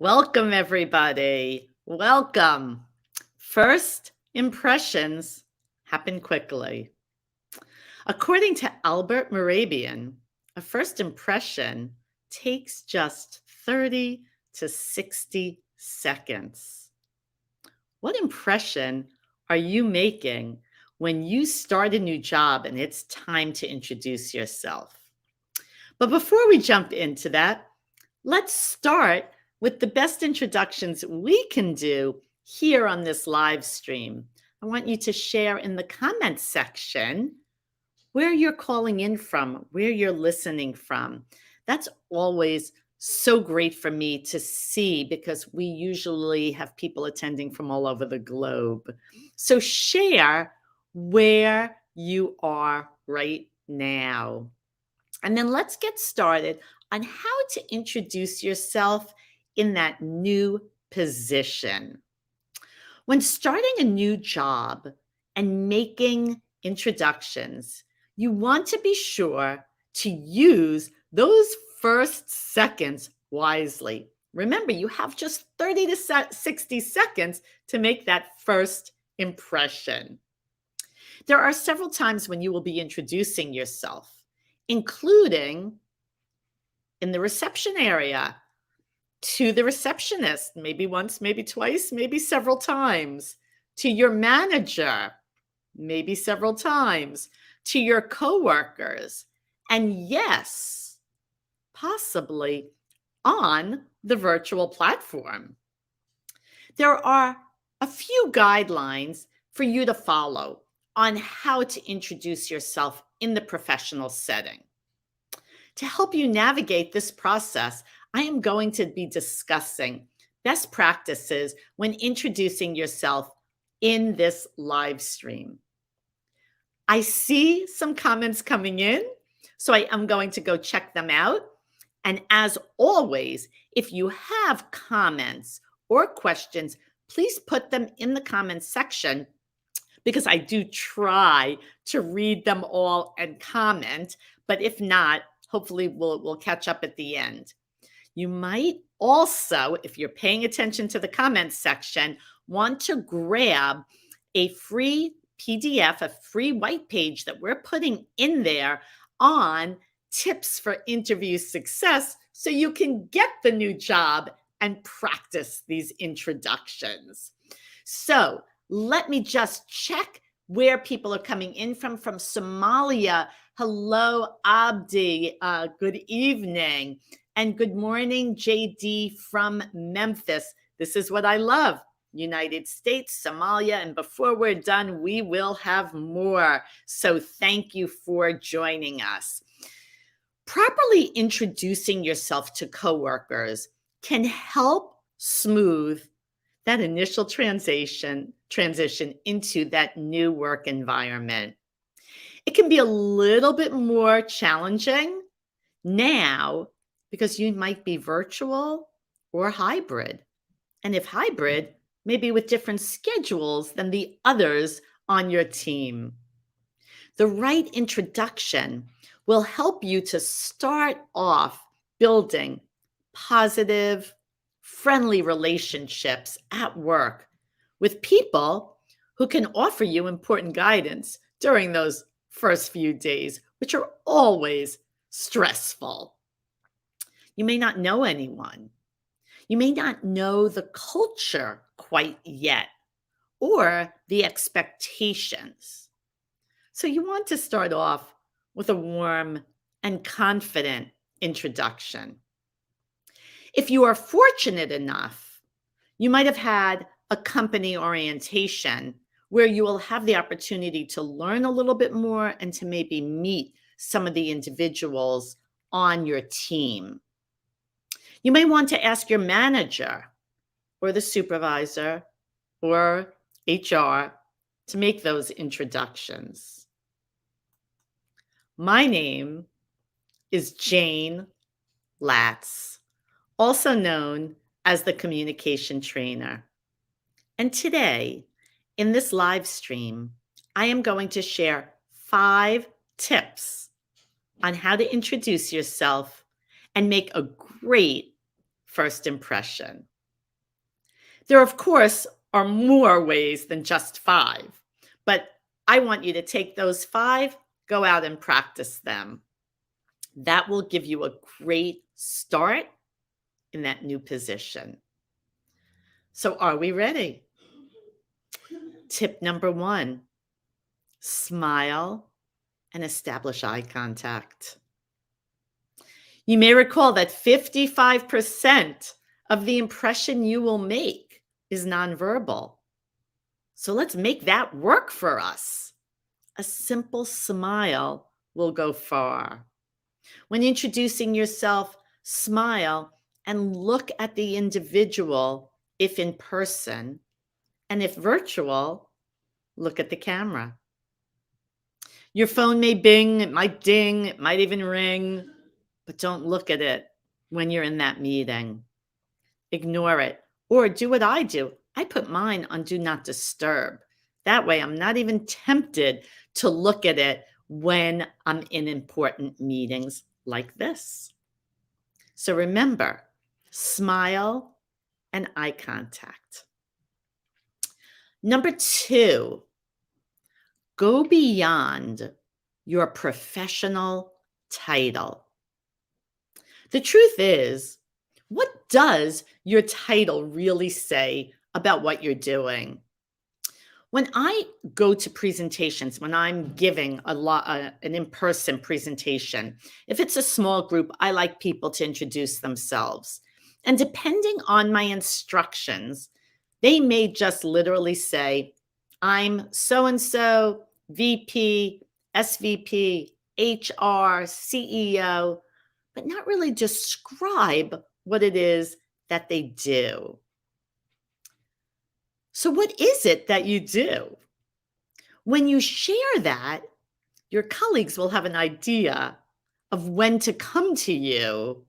Welcome, everybody. Welcome. First impressions happen quickly. According to Albert Morabian, a first impression takes just 30 to 60 seconds. What impression are you making when you start a new job and it's time to introduce yourself? But before we jump into that, let's start with the best introductions we can do here on this live stream. I want you to share in the comments section where you're calling in from, where you're listening from. That's always so great for me to see because we usually have people attending from all over the globe. So share where you are right now. And then let's get started on how to introduce yourself in that new position. When starting a new job and making introductions, you want to be sure to use those first seconds wisely. Remember, you have just 30 to 60 seconds to make that first impression. There are several times when you will be introducing yourself, including in the reception area, to the receptionist, maybe once, maybe twice, maybe several times, to your manager, maybe several times, to your coworkers, and yes, possibly on the virtual platform. There are a few guidelines for you to follow on how to introduce yourself in the professional setting. To help you navigate this process, I am going to be discussing best practices when introducing yourself in this live stream. I see some comments coming in, so I am going to go check them out. And as always, if you have comments or questions, please put them in the comments section because I do try to read them all and comment. But if not, hopefully we'll catch up at the end. You might also, if you're paying attention to the comments section, want to grab a free PDF, a free white page that we're putting in there on tips for interview success so you can get the new job and practice these introductions. So let me just check where people are coming in from Somalia. Hello, Abdi. Good evening. And good morning, JD from Memphis. This is what I love. United States, Somalia, and before we're done, we will have more. So thank you for joining us. Properly introducing yourself to coworkers can help smooth that initial transition into that new work environment. It can be a little bit more challenging now because you might be virtual or hybrid. And if hybrid, maybe with different schedules than the others on your team. The right introduction will help you to start off building positive, friendly relationships at work with people who can offer you important guidance during those first few days, which are always stressful. You may not know anyone. You may not know the culture quite yet or the expectations. So you want to start off with a warm and confident introduction. If you are fortunate enough, you might have had a company orientation where you will have the opportunity to learn a little bit more and to maybe meet some of the individuals on your team. You may want to ask your manager or the supervisor or HR to make those introductions. My name is Jayne Latz, also known as the communication trainer. And today, in this live stream, I am going to share 5 tips on how to introduce yourself and make a great first impression. There, of course, are more ways than just five, but I want you to take those five, go out and practice them. That will give you a great start in that new position. So, are we ready? Tip number one, smile and establish eye contact. You may recall that 55% of the impression you will make is nonverbal. So let's make that work for us. A simple smile will go far. When introducing yourself, smile and look at the individual if in person, and if virtual, look at the camera. Your phone may bing, it might ding, it might even ring, but don't look at it when you're in that meeting. Ignore it, or do what I do. I put mine on do not disturb. That way, I'm not even tempted to look at it when I'm in important meetings like this. So remember, smile and eye contact. Number two, go beyond your professional title. The truth is, what does your title really say about what you're doing? When I go to presentations, when I'm giving an in-person presentation, if it's a small group, I like people to introduce themselves. And depending on my instructions, they may just literally say, I'm so-and-so, VP, SVP, HR, CEO, but not really describe what it is that they do. So, what is it that you do? When you share that, your colleagues will have an idea of when to come to you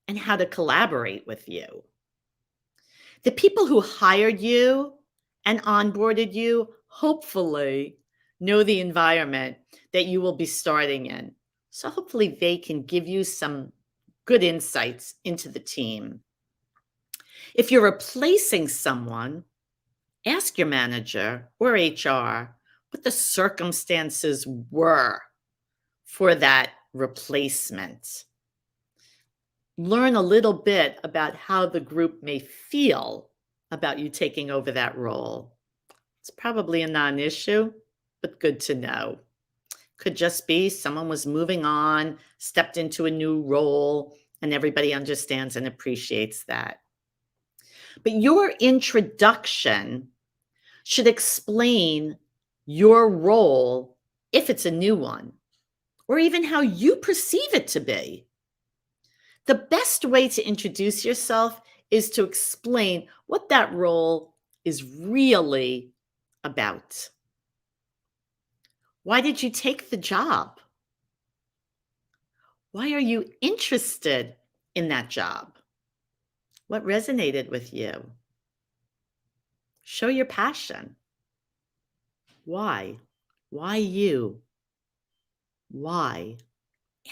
and how to collaborate with you. The people who hired you and onboarded you hopefully know the environment that you will be starting in. So, hopefully, they can give you some good insights into the team. If you're replacing someone, ask your manager or HR what the circumstances were for that replacement. Learn a little bit about how the group may feel about you taking over that role. It's probably a non-issue, but good to know. Could just be someone was moving on, stepped into a new role, and everybody understands and appreciates that. But your introduction should explain your role if it's a new one, or even how you perceive it to be. The best way to introduce yourself is to explain what that role is really about. Why did you take the job? Why are you interested in that job? What resonated with you? Show your passion. Why? Why you? Why?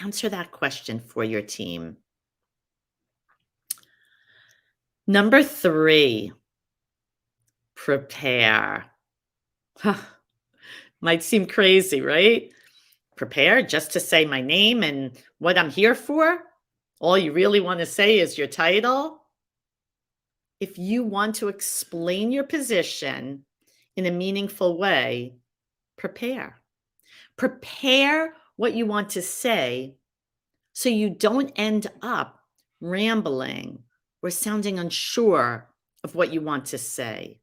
Answer that question for your team. Number three, prepare. Might seem crazy, right? Prepare just to say my name and what I'm here for? All you really want to say is your title? If you want to explain your position in a meaningful way, prepare. Prepare what you want to say so you don't end up rambling or sounding unsure of what you want to say.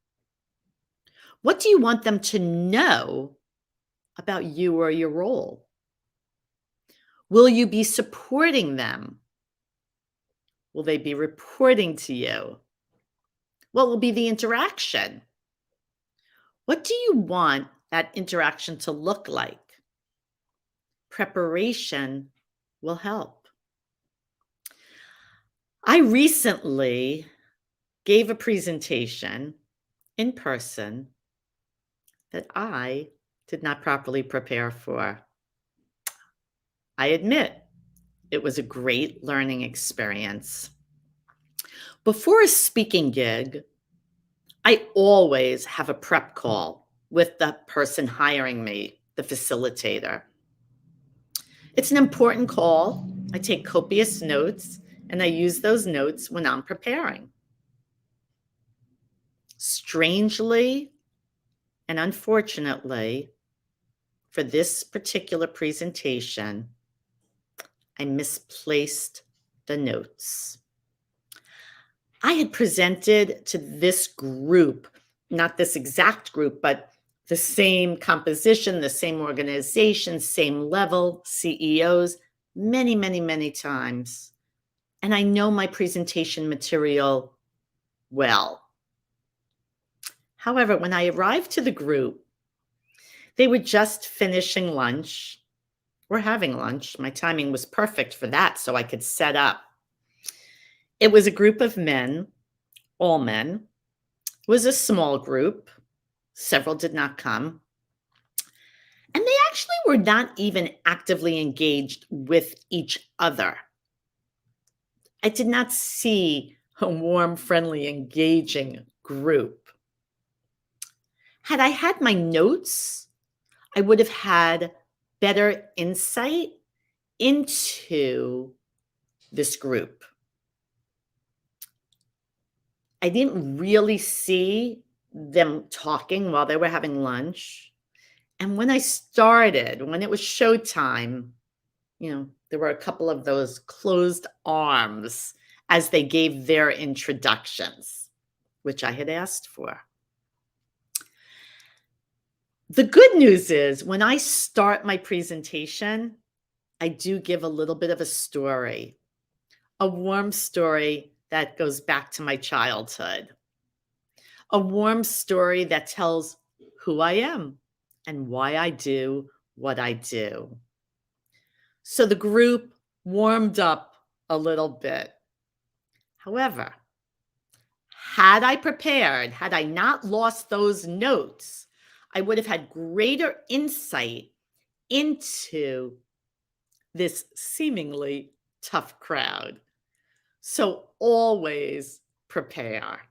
What do you want them to know about you or your role? Will you be supporting them? Will they be reporting to you? What will be the interaction? What do you want that interaction to look like? Preparation will help. I recently gave a presentation in person that I did not properly prepare for. I admit it was a great learning experience. Before a speaking gig, I always have a prep call with the person hiring me, the facilitator. It's an important call. I take copious notes and I use those notes when I'm preparing. Strangely and unfortunately, for this particular presentation, I misplaced the notes. I had presented to this group, not this exact group, but the same composition, the same organization, same level, CEOs, many, many, many times. And I know my presentation material well. However, when I arrived to the group, they were just finishing lunch or having lunch. My timing was perfect for that, so I could set up. It was a group of men, all men. It was a small group. Several did not come. And they actually were not even actively engaged with each other. I did not see a warm, friendly, engaging group. Had I had my notes, I would have had better insight into this group. I didn't really see them talking while they were having lunch. And when I started, when it was showtime, there were a couple of those closed arms as they gave their introductions, which I had asked for. The good news is when I start my presentation, I do give a little bit of a story, a warm story that goes back to my childhood, a warm story that tells who I am and why I do what I do. So the group warmed up a little bit. However, had I prepared, had I not lost those notes, I would have had greater insight into this seemingly tough crowd. So always prepare.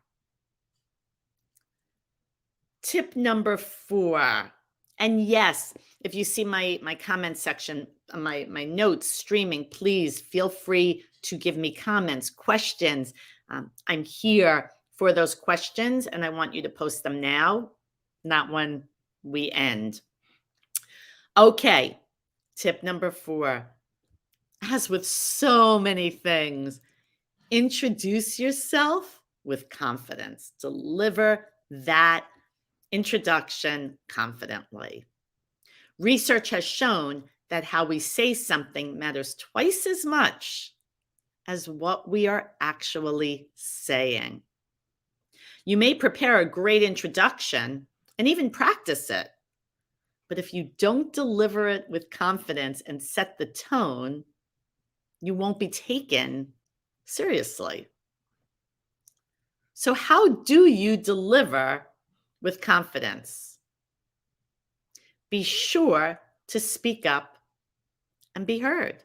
Tip number 4. And yes, if you see my comment section, my notes streaming, please feel free to give me comments, questions. I'm here for those questions, and I want you to post them now, not when we end. Okay, tip number 4. As with so many things, introduce yourself with confidence. Deliver that introduction confidently. Research has shown that how we say something matters twice as much as what we are actually saying. You may prepare a great introduction and even practice it, but if you don't deliver it with confidence and set the tone, you won't be taken seriously. So, how do you deliver with confidence? Be sure to speak up and be heard.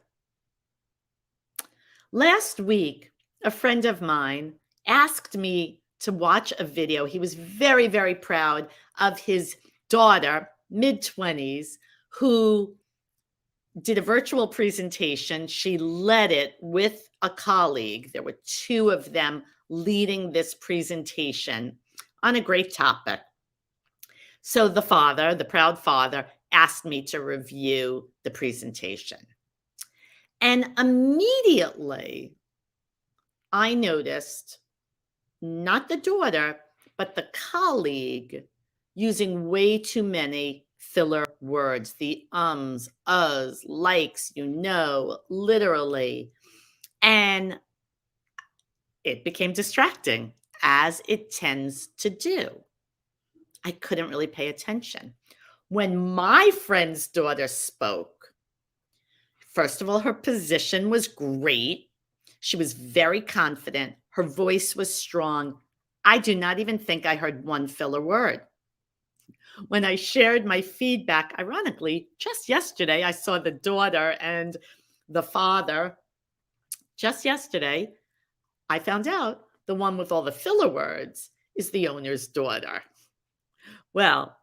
Last week, a friend of mine asked me to watch a video. He was very, very proud of his daughter, mid-20s, who did a virtual presentation. She led it with a colleague. There were 2 of them leading this presentation on a great topic. So the father, the proud father, asked me to review the presentation. And immediately I noticed not the daughter, but the colleague using way too many filler words, the ums, uhs, likes, literally. And it became distracting, as it tends to do. I couldn't really pay attention. When my friend's daughter spoke, first of all, her position was great. She was very confident. Her voice was strong. I do not even think I heard one filler word. When I shared my feedback, ironically, just yesterday, I saw the daughter and the father. Just yesterday, I found out the one with all the filler words is the owner's daughter. Well,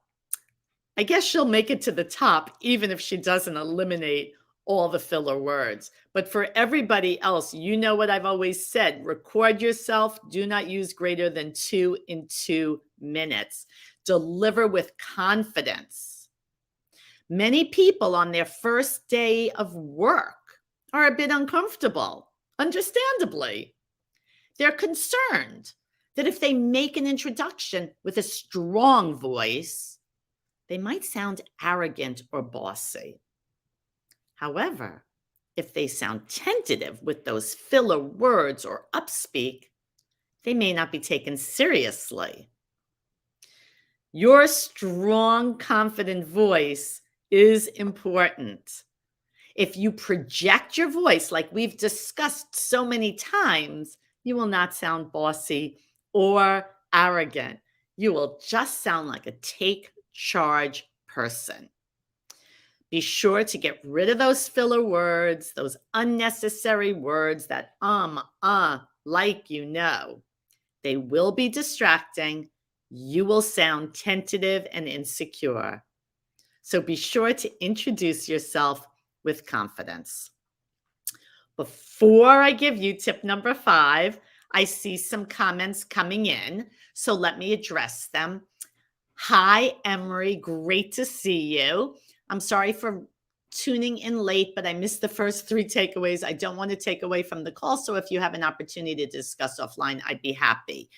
I guess she'll make it to the top even if she doesn't eliminate all the filler words. But for everybody else, you know what I've always said, record yourself. Do not use greater than 2 in 2 minutes. Deliver with confidence. Many people on their first day of work are a bit uncomfortable, understandably. They're concerned that if they make an introduction with a strong voice, they might sound arrogant or bossy. However, if they sound tentative with those filler words or upspeak, they may not be taken seriously. Your strong, confident voice is important. If you project your voice like we've discussed so many times, you will not sound bossy or arrogant. You will just sound like a take charge person. Be sure to get rid of those filler words, those unnecessary words that like you know. They will be distracting. You will sound tentative and insecure. So be sure to introduce yourself with confidence. Before I give you tip number 5, I see some comments coming in, so let me address them. Hi, Emery. Great to see you. I'm sorry for tuning in late, but I missed the first 3 takeaways. I don't want to take away from the call, so if you have an opportunity to discuss offline, I'd be happy.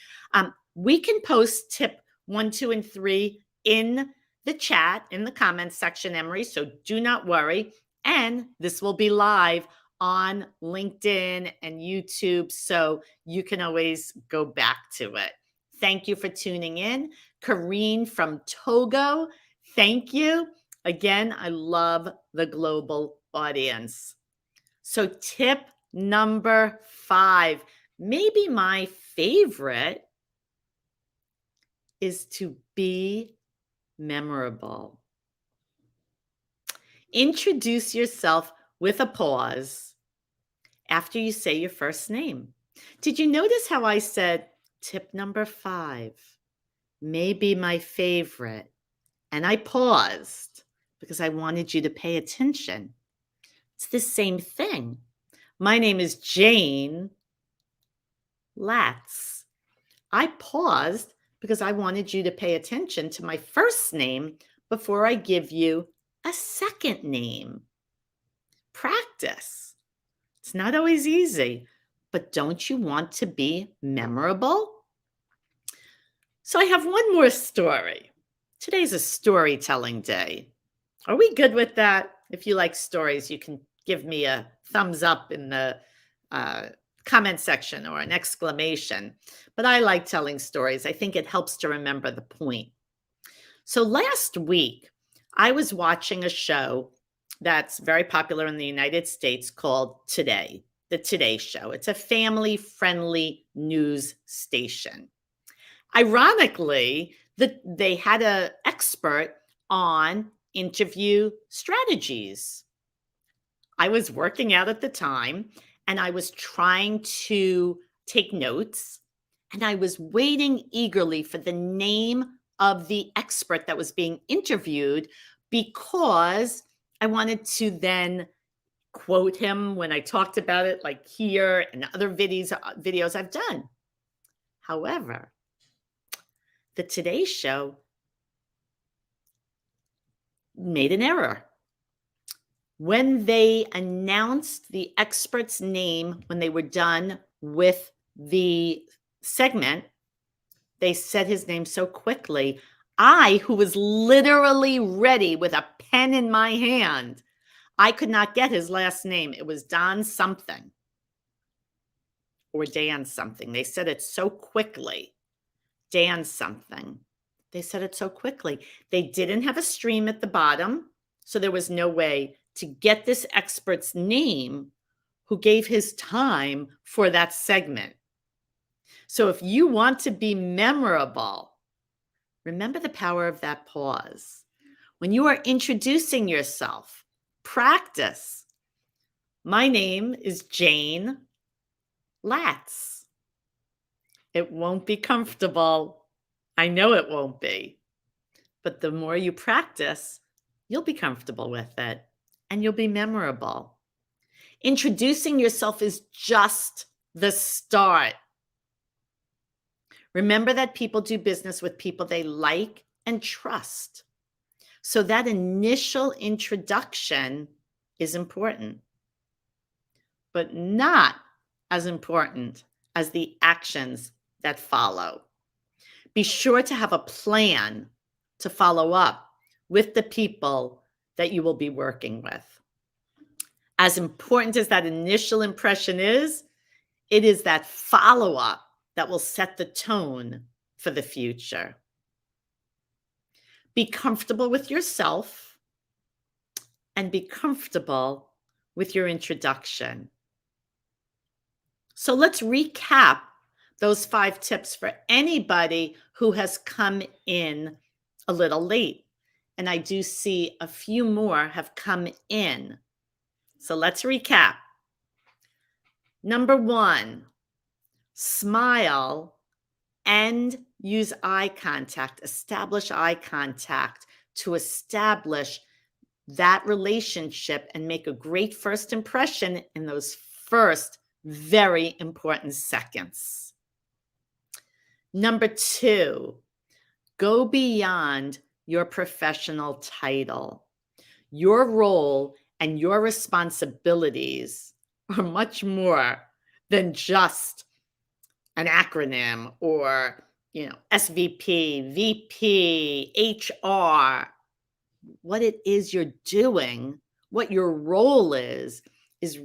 We can post tip 1, 2, and 3 in the chat, in the comments section, Emery, so do not worry. And this will be live on LinkedIn and YouTube, so you can always go back to it. Thank you for tuning in. Karine from Togo, thank you. Again, I love the global audience. So tip number 5, maybe my favorite, is to be memorable. Introduce yourself with a pause after you say your first name. Did you notice how I said tip number 5, maybe my favorite, and I paused because I wanted you to pay attention? It's the same thing. My name is Jayne Latz. I paused because I wanted you to pay attention to my first name before I give you a second name. Practice. It's not always easy, but don't you want to be memorable? So I have one more story. Today's a storytelling day. Are we good with that? If you like stories, you can give me a thumbs up in the comment section or an exclamation. But I like telling stories. I think it helps to remember the point. So last week, I was watching a show that's very popular in the United States called Today, The Today Show. It's a family-friendly news station. Ironically, they had an expert on interview strategies. I was working out at the time, and I was trying to take notes, and I was waiting eagerly for the name of the expert that was being interviewed because I wanted to then quote him when I talked about it, like here and other videos I've done. However, the Today Show made an error. When they announced the expert's name, when they were done with the segment, they said his name so quickly. I, who was literally ready with a pen in my hand, I could not get his last name. It was Don something or Dan something. They said it so quickly. Dan something. They said it so quickly. They didn't have a stream at the bottom, so there was no way to get this expert's name who gave his time for that segment. So if you want to be memorable, remember the power of that pause. When you are introducing yourself, practice. My name is Jayne Latz. It won't be comfortable. I know it won't be. But the more you practice, you'll be comfortable with it and you'll be memorable. Introducing yourself is just the start. Remember that people do business with people they like and trust. So that initial introduction is important, but not as important as the actions that follow. Be sure to have a plan to follow up with the people that you will be working with. As important as that initial impression is, it is that follow up that will set the tone for the future. Be comfortable with yourself and be comfortable with your introduction. So let's recap those 5 tips for anybody who has come in a little late. And I do see a few more have come in. So let's recap. Number 1, smile and use eye contact. Establish eye contact to establish that relationship and make a great first impression in those first very important seconds. Number 2, go beyond your professional title. Your role and your responsibilities are much more than just an acronym or, SVP, VP, HR. What it is you're doing, what your role is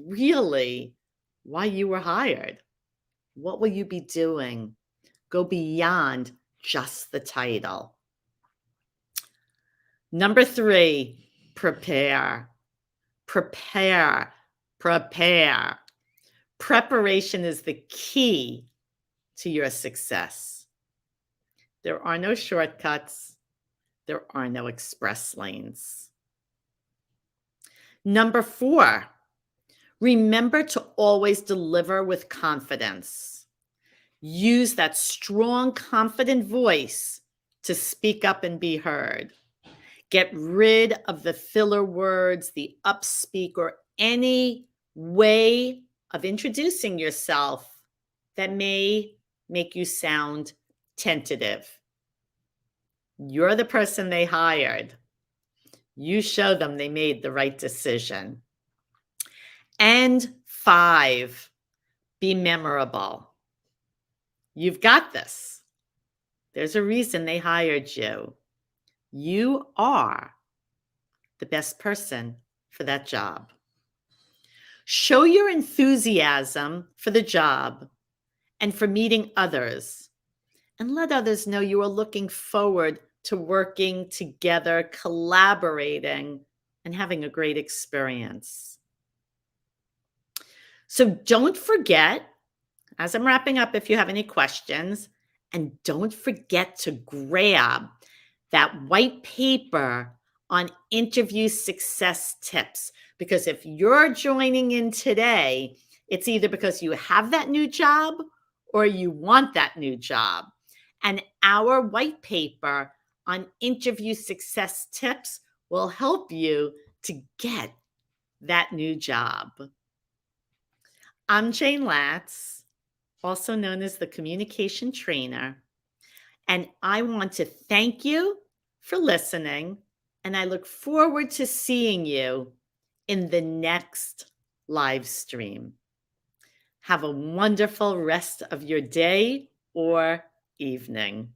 really why you were hired. What will you be doing? Go beyond just the title. Number 3, prepare. Prepare. Prepare. Preparation is the key to your success. There are no shortcuts. There are no express lanes. Number 4, remember to always deliver with confidence. Use that strong, confident voice to speak up and be heard. Get rid of the filler words, the upspeak, or any way of introducing yourself that may make you sound tentative. You're the person they hired. You show them they made the right decision. And 5, be memorable. You've got this. There's a reason they hired you. You are the best person for that job. Show your enthusiasm for the job and for meeting others, and let others know you are looking forward to working together, collaborating, and having a great experience. So don't forget, as I'm wrapping up, if you have any questions, and don't forget to grab that white paper on interview success tips. Because if you're joining in today, it's either because you have that new job or you want that new job. And our white paper on interview success tips will help you to get that new job. I'm Jayne Latz, also known as the Communication Trainer, and I want to thank you for listening, and I look forward to seeing you in the next live stream. Have a wonderful rest of your day or evening.